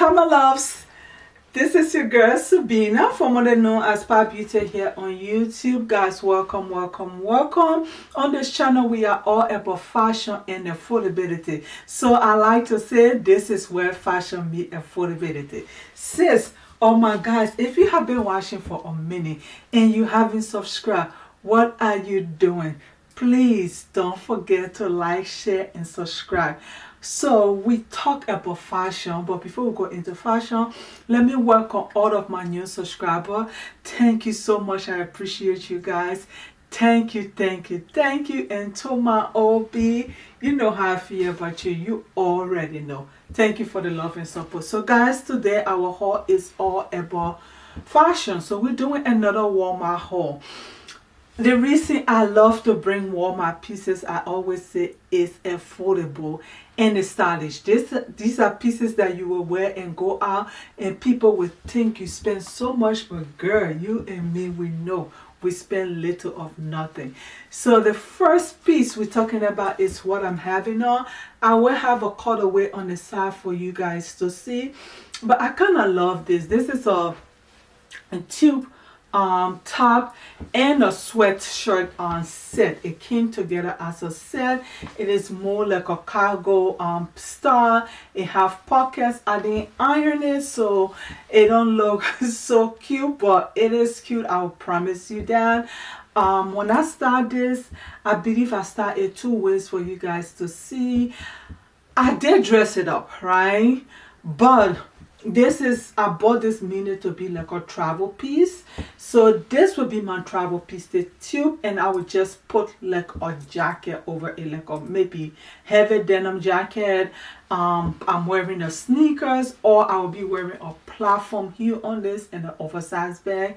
Hi my loves, this is your girl Sabina, formerly known as Pop Beauty here on YouTube. Guys, welcome on this channel. We are all about fashion and affordability, so I like to say this is where fashion meets affordability. Sis, oh my guys, if you have been watching for a minute and you haven't subscribed, what are you doing? Please don't forget to like, share and subscribe. So we talk about fashion, but before we go into fashion, let me welcome all of my new subscribers. Thank you so much. I appreciate you guys. Thank you. And to my OB, you know how I feel about you. You already know. Thank you for the love and support. So guys, today our haul is all about fashion. So we're doing another Walmart haul. The reason I love to bring Walmart pieces, I always say, is affordable and stylish. These are pieces that you will wear and go out and people will think you spend so much, but girl, you and me, we know we spend little of nothing. So the first piece we're talking about is what I'm having on. I will have a cutaway on the side for you guys to see, but I kind of love this. This is a tube top and a sweatshirt on set. It came together as a set. It is more like a cargo style. It have pockets. I didn't iron it, so it don't look so cute, but it is cute. I'll promise you that. When I start this, I believe I started two ways for you guys to see. I did dress it up, right? But I bought this meaning to be like a travel piece. So this would be my travel piece, the tube, and I would just put like a jacket over it, like a maybe heavy denim jacket. I'm wearing the sneakers, or I'll be wearing a platform heel on this and an oversized bag.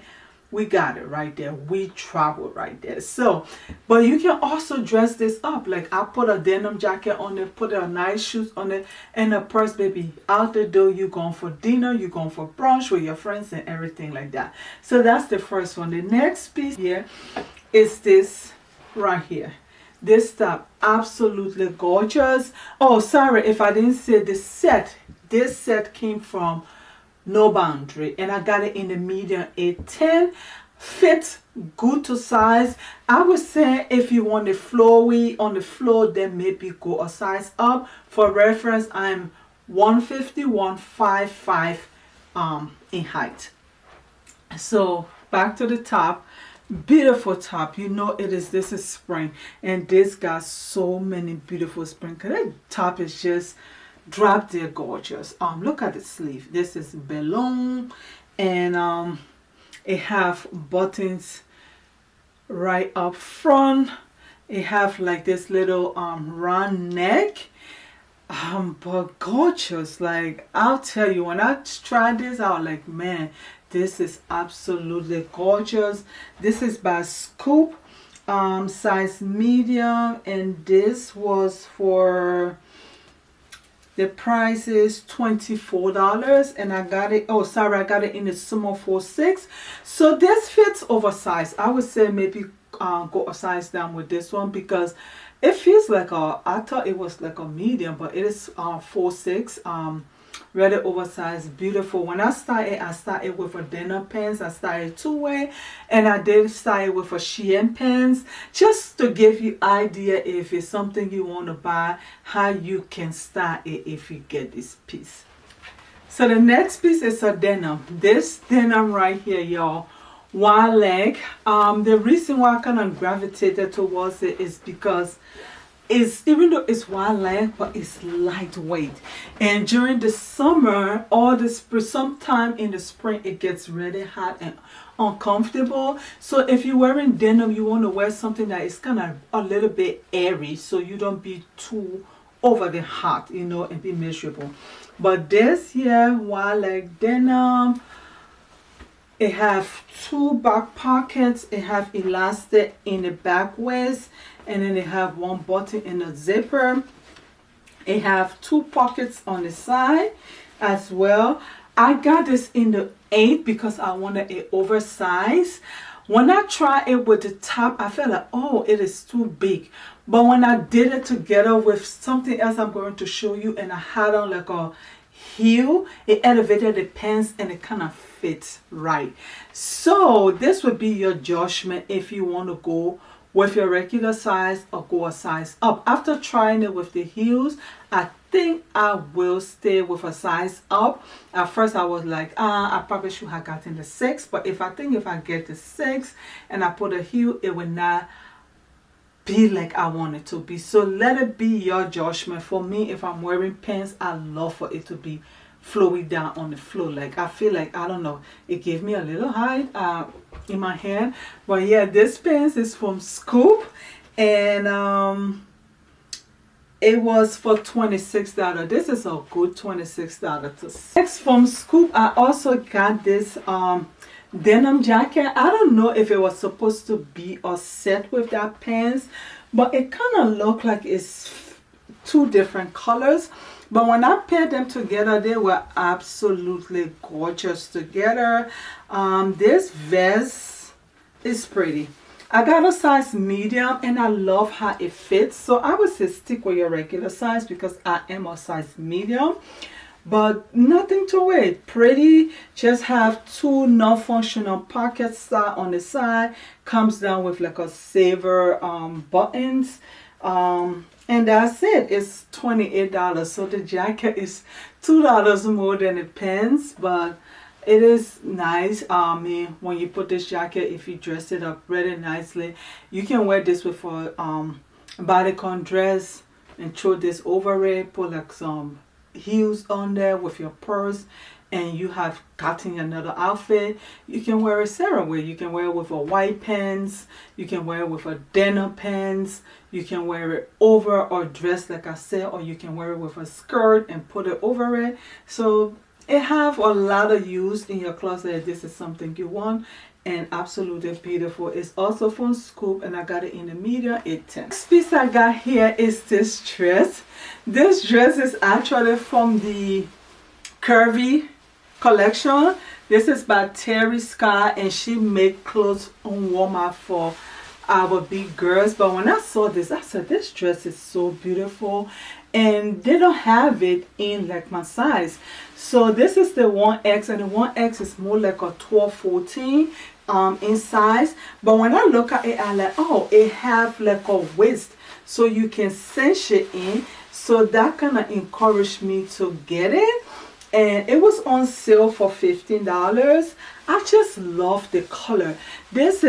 We got it right there. We travel right there. So, but you can also dress this up. Like I put a denim jacket on it, put a nice shoes on it, and a purse, baby. Out the door, you going for dinner, you going for brunch with your friends and everything like that. So that's the first one. The next piece here is this right here. This top, absolutely gorgeous. Oh, sorry if I didn't say the set. This set came from No Boundary, and I got it in the medium 810. Fits good to size. I would say if you want the flowy on the floor, then maybe go a size up. For reference, I'm 150, 155 in height. So back to the top. Beautiful top. You know it is. This is spring, and this got so many beautiful spring. Cause that top is just drop dead gorgeous. Look at the sleeve. This is balloon, and it have buttons right up front. It have like this little round neck, but gorgeous. Like I'll tell you, when I tried this out, like man, this is absolutely gorgeous. This is by Scoop, size medium, and this was for, the price is $24, and I got it, oh sorry, I got it in the small 4-6. So this fits oversized. I would say maybe go a size down with this one, because it feels like I thought it was like a medium, but it is 4-6. Really oversized, beautiful. When I started with a denim pants. I started two-way, and I did start with a Shein pants, just to give you idea if it's something you want to buy, how you can start it if you get this piece. So the next piece is a denim. This denim right here, y'all, wide leg. The reason why I kind of gravitated towards it is because even though it's wide leg, but it's lightweight. And during the summer or the spring, sometime in the spring, it gets really hot and uncomfortable. So if you're wearing denim, you want to wear something that is kind of a little bit airy, so you don't be too over the hot, you know, and be miserable. But this here, wide leg denim, it have two back pockets. It have elastic in the back waist, and then it have one button in the zipper. It have two pockets on the side as well. I got this in the 8 because I wanted it oversized. When I tried it with the top, I felt like, oh, it is too big. But when I did it together with something else I'm going to show you, and I had on like a heel, it elevated the pants and it kind of fits right. So this would be your judgment if you want to go with your regular size or go a size up. After trying it with the heels, I think I will stay with a size up. At first I was like, I probably should have gotten the 6, but if I get the 6 and I put a heel, it will not be like I want it to be. So let it be your judgment. For me, if I'm wearing pants, I love for it to be flowy down on the floor. Like I feel like, I don't know, it gave me a little height in my hand. But yeah, this pants is from Scoop, and it was for $26. This is a good $26. Next, from Scoop, I also got this denim jacket. I don't know if it was supposed to be a set with that pants, but it kind of looked like it's 2 different colors. But when I paired them together, they were absolutely gorgeous together. This vest is pretty. I got a size medium and I love how it fits. So I would say stick with your regular size because I am a size medium. But nothing to it. Pretty. Just have 2 non-functional pockets on the side. Comes down with like a saver buttons. And that's it. It's $28. So the jacket is $2 more than the pants, but it is nice. I mean, when you put this jacket, if you dress it up really nicely, you can wear this with a bodycon dress and throw this over it. Put like some heels on there with your purse, and you have gotten another outfit. You can wear it several ways. You can wear it with a white pants. You can wear it with a denim pants. You can wear it over or dress like I said, or you can wear it with a skirt and put it over it. So it have a lot of use in your closet if this is something you want, and absolutely beautiful. It's also from Scoop, and I got it in the medium 810. Next piece I got here is this dress. This dress is actually from the Curvy collection. This is by Teri Sky, and she make clothes on Walmart for our big girls. But when I saw this, I said this dress is so beautiful, and they don't have it in like my size. So this is the 1X, and the 1X is more like a 12-14 in size. But when I look at it, I'm like, oh, it have like a waist so you can cinch it in. So that kind of encouraged me to get it. And it was on sale for $15. I just love the color. This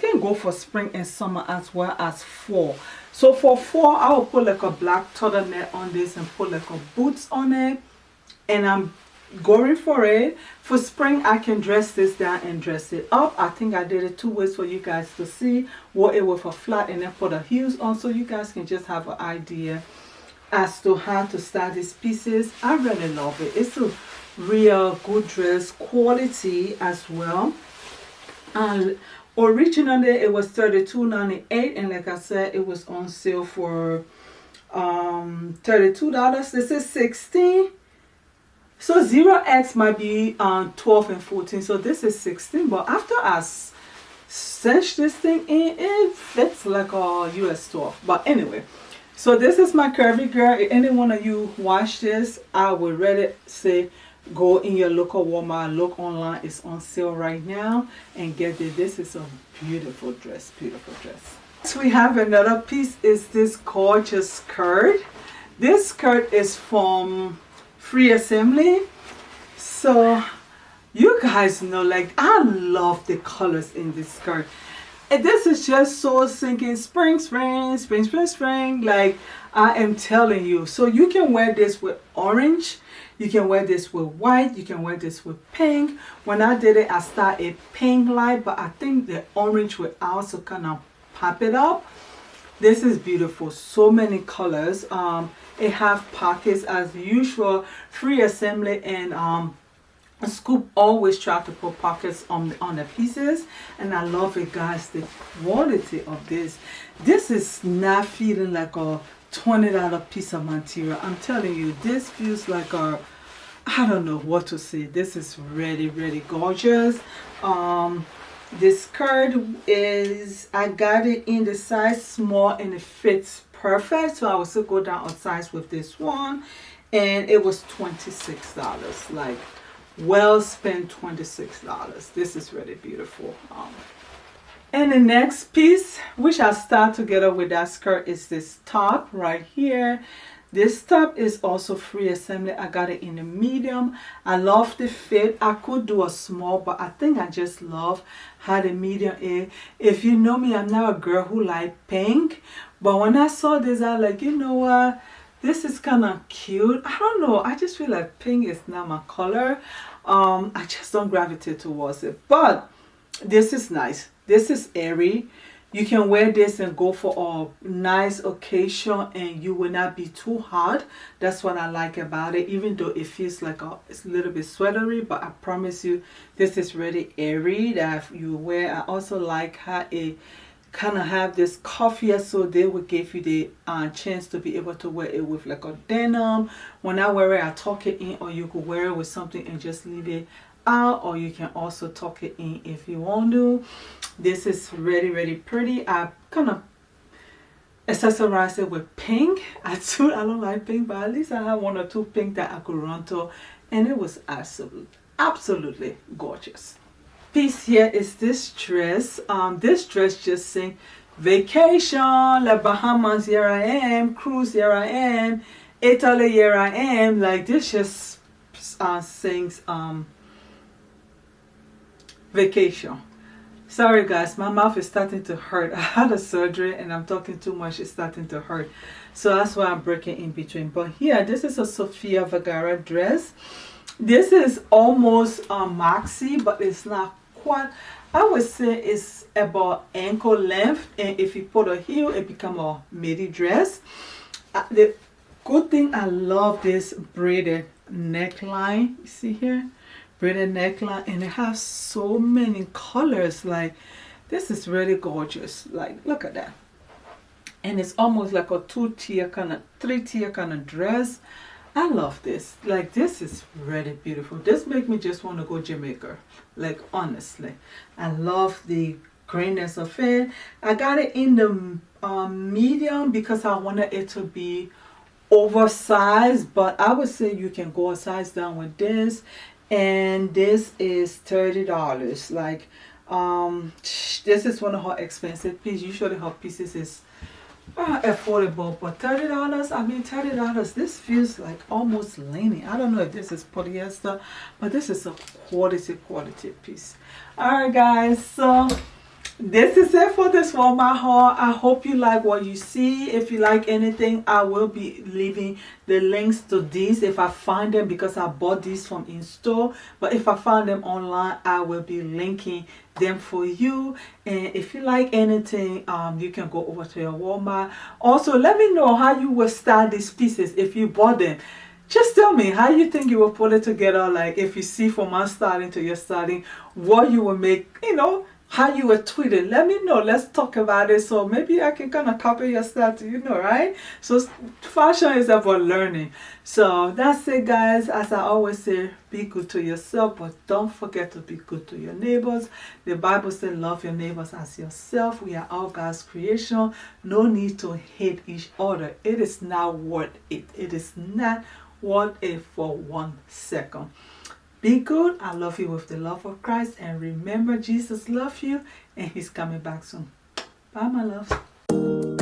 can go for spring and summer as well as fall. So for fall, I will put like a black turtleneck on this and put like a boots on it, and I'm going for it. For spring, I can dress this down and dress it up. I think I did it 2 ways for you guys to see. Wore it with a flat and then put the heels on, so you guys can just have an idea as to how to style these pieces. I really love it. It's a real good dress, quality as well. Originally it was $32.98, and like I said, it was on sale for $32. This is 16. So 0X might be 12 and 14. So this is 16. But after I cinch this thing in, it fits like a US 12. But anyway, so this is my curvy girl. If any one of you watch this, I would really say go in your local Walmart, look online. It's on sale right now, and get it. This is a beautiful dress, beautiful dress. So we have another piece, is this gorgeous skirt. This skirt is from FreeAssembly. So you guys know, like, I love the colors in this skirt. And this is just so sinking spring, spring, spring, spring, spring. Like, I am telling you. So you can wear this with orange. You can wear this with white. You can wear this with pink. When I did it, I started pink light, but I think the orange will also kind of pop it up. This is beautiful. So many colors. It have pockets as usual. FreeAssembly and Scoop always try to put pockets on the pieces, and I love it, guys. The quality of this is not feeling like a $20 piece of material. I'm telling you, this feels like a, I don't know what to say. This is really, really gorgeous. This skirt is, I got it in the size small and it fits perfect, so I will still go down a size with this one. and it was $26. Like, well spent $26. This is really beautiful. And the next piece, which I start together with that skirt, is this top right here. This top is also FreeAssembly. I got it in a medium. I love the fit. I could do a small, but I think I just love how the medium is. If you know me, I'm not a girl who like pink, but when I saw this, I was like, you know what? This is kind of cute. I don't know. I just feel like pink is not my color. I just don't gravitate towards it. But this is nice. This is airy. You can wear this and go for a nice occasion and you will not be too hot. That's what I like about it, even though it feels like it's a little bit sweatery, but I promise you this is really airy that you wear. I also like how it kind of have this cuff, so they will give you the chance to be able to wear it with like a denim. When I wear it, I tuck it in, or you could wear it with something and just leave it out, or you can also tuck it in if you want to. This is really, really pretty. I kind of accessorize it with pink. I don't like pink, but at least I have one or two pink that I could run to, and it was absolutely gorgeous. Piece here is this dress. This dress just sing vacation, like Bahamas, here I am, cruise, here I am, Italy, here I am. Like this just sings vacation. Sorry guys, my mouth is starting to hurt. I had a surgery and I'm talking too much. It's starting to hurt, so that's why I'm breaking in between. But here, this is a Sofia Vigra dress. This is almost maxi, but it's not quite. I would say it's about ankle length, and if you put a heel, it becomes a midi dress. The good thing, I love this braided neckline. You see here, braided neckline, and it has so many colors. Like, this is really gorgeous. Like, look at that. And it's almost like a three-tier kind of dress. I love this. Like, this is really beautiful. This makes me just want to go Jamaica. Like, honestly, I love the greenness of it. I got it in the medium because I wanted it to be oversized, but I would say you can go a size down with this. And this is $30. Like, this is one of her expensive pieces. Usually her pieces is affordable, but $30, I mean $30, this feels like almost linen. I don't know if this is polyester, but this is a quality piece. Alright guys, so this is it for this Walmart haul. I hope you like what you see. If you like anything, I will be leaving the links to these if I find them, because I bought these from in store. But if I find them online, I will be linking them for you. And if you like anything, you can go over to your Walmart. Also, let me know how you will style these pieces if you bought them. Just tell me how you think you will put it together. Like, if you see from my styling to your styling, what you will make, you know, how you were tweeted. Let me know. Let's talk about it. So maybe I can kind of copy your style too, you know, right? So fashion is about learning. So that's it, guys. As I always say, be good to yourself, but don't forget to be good to your neighbors. The Bible says love your neighbors as yourself. We are all God's creation. No need to hate each other. It is not worth it. It is not worth it for 1 second. Be good. I love you with the love of Christ. And remember, Jesus loves you and he's coming back soon. Bye, my love.